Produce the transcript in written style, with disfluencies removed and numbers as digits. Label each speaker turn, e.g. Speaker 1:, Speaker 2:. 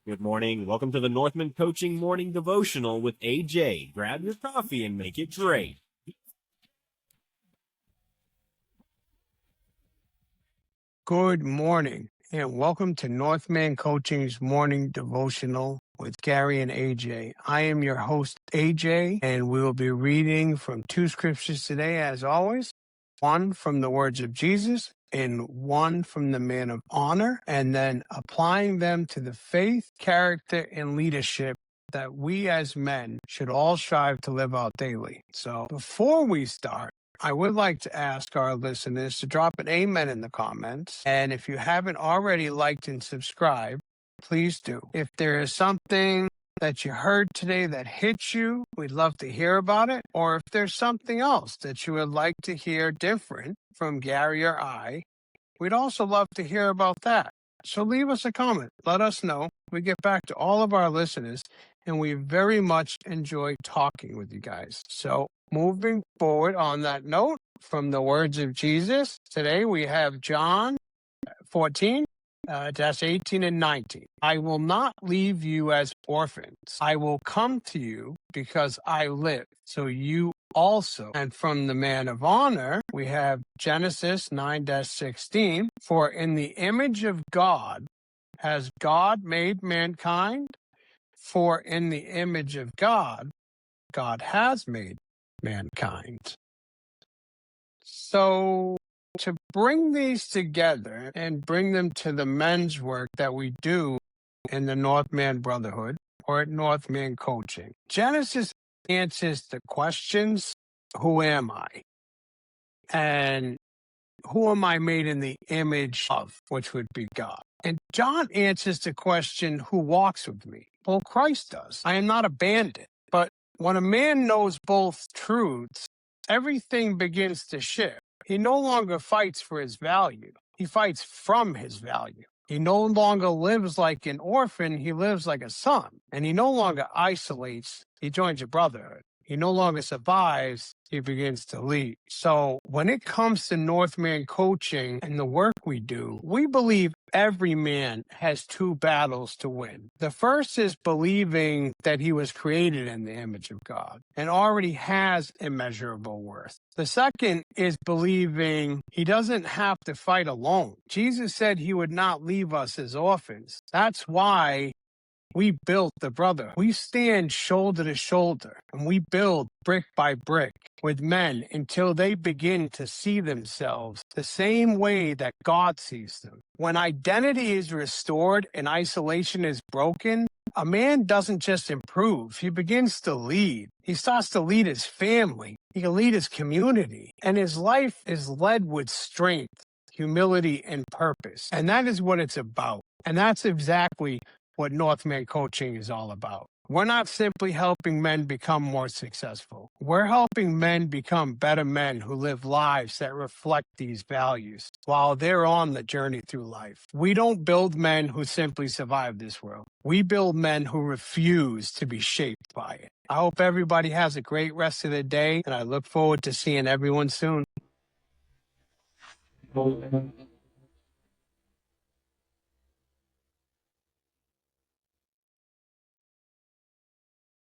Speaker 1: Good morning. Welcome to the Northman Coaching Morning Devotional with AJ. Grab your coffee and make it great.
Speaker 2: Good morning, and welcome to Northman Coaching's Morning Devotional with Gary and AJ. I am your host, AJ, and we will be reading from two scriptures today, as always. One from the words of Jesus and one from the man of honor, and then applying them to the faith, character, and leadership that we as men should all strive to live out daily. So before we start, I would like to ask our listeners to drop an amen in the comments. And if you haven't already liked and subscribed, please do. If there is something that you heard today that hits you, we'd love to hear about it. Or if there's something else that you would like to hear different from Gary or I, we'd also love to hear about that. So leave us a comment. Let us know. We get back to all of our listeners, and we very much enjoy talking with you guys. So moving forward on that note, from the words of Jesus, today we have John 14, that's 18 and 19. I will not leave you as orphans. I will come to you because I live, so you also. And from the man of honor, we have Genesis 9-16. For in the image of God has God made mankind. For in the image of God, God has made mankind. So to bring these together and bring them to the men's work that we do in the Northman Brotherhood or at Northman Coaching, Genesis answers the questions, who am I? And who am I made in the image of, which would be God? And John answers the question, who walks with me? Well, Christ does. I am not abandoned. But when a man knows both truths, everything begins to shift. He no longer fights for his value. He fights from his value. He no longer lives like an orphan. He lives like a son. And he no longer isolates. He joins a brotherhood. He no longer survives, he begins to lead. So when it comes to Northman Coaching and the work we do, we believe every man has two battles to win. The first is believing that he was created in the image of God and already has immeasurable worth. The second is believing he doesn't have to fight alone. Jesus said he would not leave us as orphans. That's why we built the brother. We stand shoulder to shoulder and we build brick by brick with men until they begin to see themselves the same way that God sees them. When identity is restored and isolation is broken, a man doesn't just improve, he begins to lead. He starts to lead his family. He can lead his community. And his life is led with strength, humility, and purpose. And that is what it's about. And that's exactly what Northman Coaching is all about. We're not simply helping men become more successful. We're helping men become better men who live lives that reflect these values while they're on the journey through life. We don't build men who simply survive this world. We build men who refuse to be shaped by it. I hope everybody has a great rest of the day, and I look forward to seeing everyone soon.